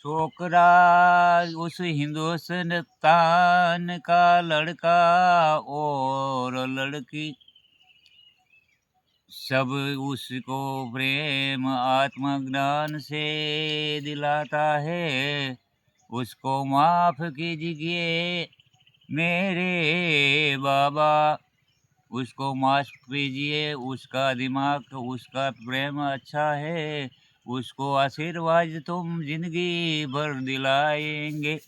छोकरा उस हिंदुस्तान का लड़का और लड़की, सब उसको प्रेम आत्मज्ञान से दिलाता है। उसको माफ कीजिए मेरे बाबा, उसको माफ कीजिए, उसका दिमाग उसका प्रेम अच्छा है, उसको आशीर्वाद तुम जिंदगी भर दिलाएंगे।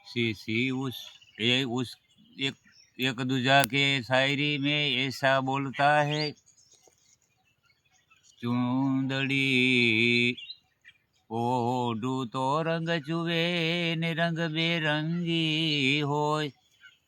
सी उस एक दूजा के शायरी में ऐसा बोलता है। चूंदड़ी ओढ़ू तो रंग चुवे ने रंग बेरंगी होय,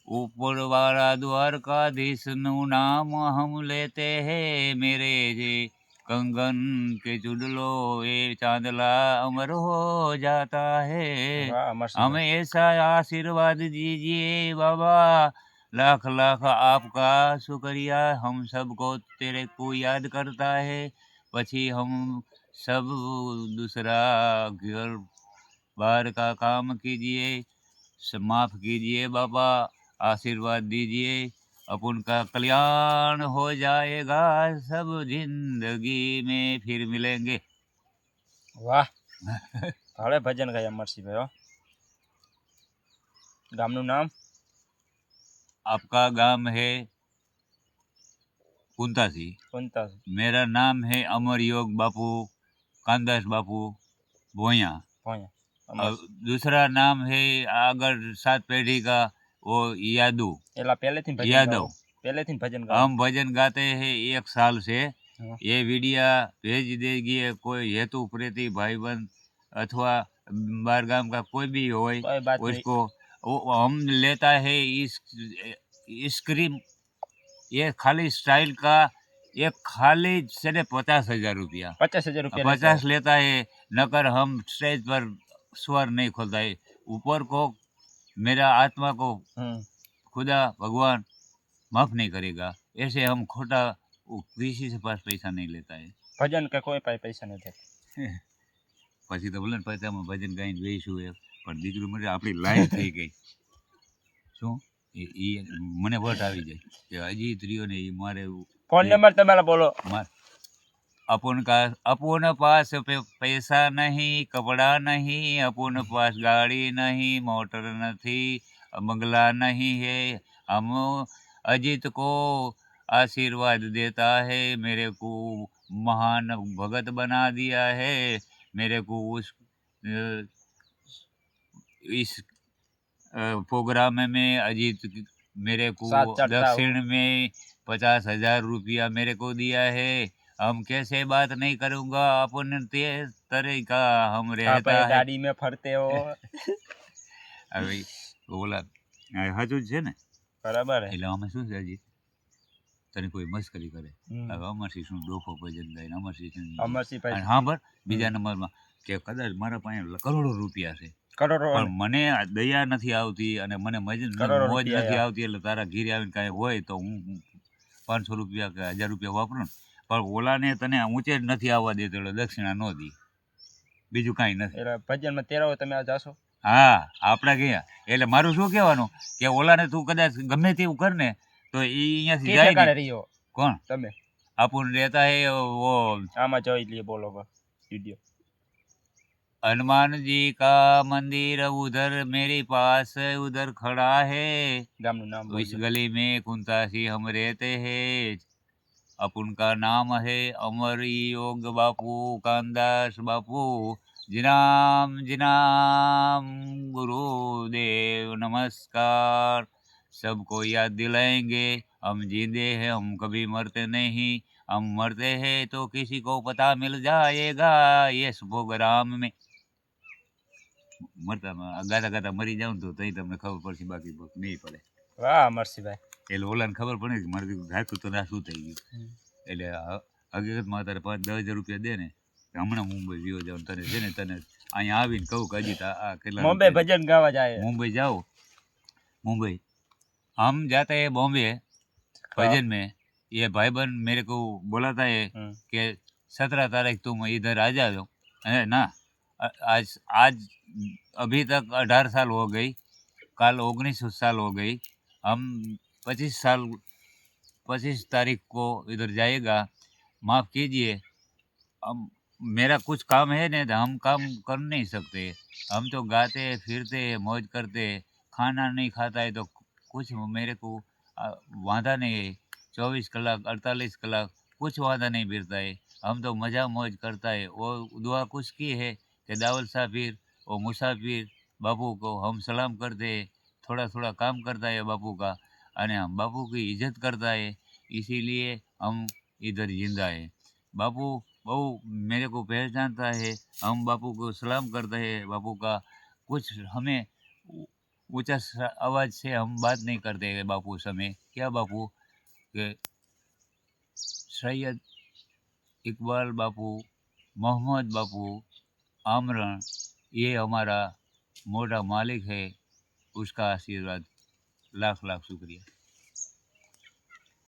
ऊपर वाला द्वारकाधीश नु नाम हम लेते हैं। मेरे जे कंगन के चुडलो ए चांदला अमर हो जाता है। वाह मस्त हमें ऐसा आशीर्वाद दीजिए बाबा, लाख लाख आपका शुक्रिया। हम सबको तेरे को याद करता है, પછી हम सब दूसरा घर बाहर का काम कीजिए, माफ कीजिए बाबा, आशीर्वाद दीजिए, अपन का कल्याण हो जाएगा, सब जिंदगी में फिर मिलेंगे। વાહ ભાવે ભજન ગાય અમરસિંહભાઈ હો. ગામનું નામ आपका गांव है कुंतासी, કુંતા मेरा नाम है अमर योग बापू कांदास बापू भोया। ભોયા. अब दूसरा नाम है अगर 7 पीढ़ी का वो यादू એલા પહેલેથી ભજન यादव। ગાઓ, પહેલેથી भजन गाओ. हम भजन गाते हैं 1 साल से। हाँ. ये वीडियो भेज देगी कोई हेतु प्रीति भाई बंद अथवा बारगाम का कोई भी हो, कोई बात नहीं. उसको हम लेता है इस स्क्रीन, ये खाली स्टाइल का एक खाली से 50,000 रुपया, 50,000 रुपया 50 लेता है। नकर हम स्टेज पर स्वर नहीं खोलता है। ऊपर को मेरा आत्मा को खुदा भगवान माफ नहीं करेगा, ऐसे हम खोटा किसी से पास पैसा नहीं लेता है। ભજન કે કોઈ પાસે પૈસા નથી. પછી તો ભલે પૈસામાં ભજન ગાઈને બેસું એ, પણ દીકરી મને આપણી લાઈન થઈ ગઈ. શું એ મને વટ આવી જાય કે અજીત રહ્યો ને એ મારે ફોન નંબર તમારા બોલો. अपन पास पैसा नहीं, कपड़ा नहीं, अपन पास गाड़ी नहीं, मोटर नहीं, बंगला नहीं है। हम अजीत को आशीर्वाद देता है, मेरे को महान भगत बना दिया है। मेरे को इस प्रोग्राम में अजीत मेरे को दक्षिण में 50,000 रुपया मेरे को दिया है। हम कैसे बात नहीं करूंगा, अपन तरह का हम रहता है। गाड़ी में फरते हो. હવે બોલા સાચું જ છે ને, બરાબર. એટલે અમે શું છે હજી તને કોઈ મસ્કરી કરે, હવે અમરસિંહ શું ડોફો ભજન ગાય, અમરસિંહ હા બર બીજા નંબરમાં કે કદાચ મારા પાસે કરોડો રૂપિયા છે, પણ મને દયા નથી આવતી અને મને મોજ નથી આવતી, એટલે તારા ઘીરે આવીને કાંઈ હોય તો હું 500 રૂપિયા કે 1000 રૂપિયા વાપરું, પણ ઓલાને તને ઊંચે જ નથી આવવા દેતો એટલે દક્ષિણા ન દી, બીજું કાંઈ નથી. ભજનમાં તેરાવો તમે જાશો. હા આપણે ગયા એટલે મારું શું કહેવાનું કે ઓલાને તું કદાચ ગમે તેવું કર ને તો એ અહીંયાથી જાય રહ્યો. કોણ તમે આપણ રહેતા હે वो આમાં જોઈ लिए बोलो वीडियो। हनुमान जी का मंदिर उधर मेरे पास उधर खड़ा है, नाम इस गली में कुंतासी हम रहते हैं। अपन का नाम है अमर योग बापू कांदास बापू। जिनाम जिनाम गुरुदेव नमस्कार। सबको याद दिलाएंगे, हम जिंदे हैं, हम कभी मरते नहीं, हम मरते हैं तो किसी को पता मिल जाएगा इस प्रोग्राम में। मरता गाता गाता मरी जाऊँ तो तई तमने खबर पड़શે, बाकी नहीं પડે. વાહ અમરસિંહભાઈ. એટલે ઓલાને ખબર પડે કે મારે રાખ્યું તો ના શું થઈ ગયું, એટલે હકીકતમાં તારે 5-10,000 રૂપિયા દે ને, હમણાં મુંબઈ વિયો જાવ તને છે ને, તને અહીંયા આવીને કહું કે હજી આ કેટલા मुंबई भजन गावा जाए. मुंबई जाओ, मुंबई हम जाते हैं बॉम्बे भजन में। ये भाईबंद मेरे को बोलाता है कि 17 तारीख तुम इधर आ जाओ, है ना। आज आज अभी तक 18 साल हो गई, कल 19 साल हो गई। हम 25 साल 25 तारीख को इधर जाएगा, माफ़ कीजिए। हम मेरा कुछ काम है नहीं तो हम काम कर नहीं सकते। हम तो गाते फिरते मौज करते, खाना नहीं खाता है तो कुछ मेरे को वांधा नहीं है। 24 कलाक 48 कलाक कुछ वांधा नहीं फिरता है। हम तो मज़ा मौज करता है। वो दुआ कुछ की है कि दावल साफिर और मुसाफिर बापू को हम सलाम करते हैं। थोड़ा थोड़ा काम करता है बापू का, અને हम बापू की इज्जत करता है, इसीलिए हम इधर जिंदा है। बापू बहु मेरे को पहचानता है, हम बापू को सलाम करते हैं। बापू का कुछ हमें ऊंचा आवाज़ से हम बात नहीं करते हैं बापू समय। क्या बापू के सैयद इकबाल बापू, मोहम्मद बापू, आमरण, ये हमारा मोटा मालिक है। उसका आशीर्वाद, लाख लाख शुक्रिया।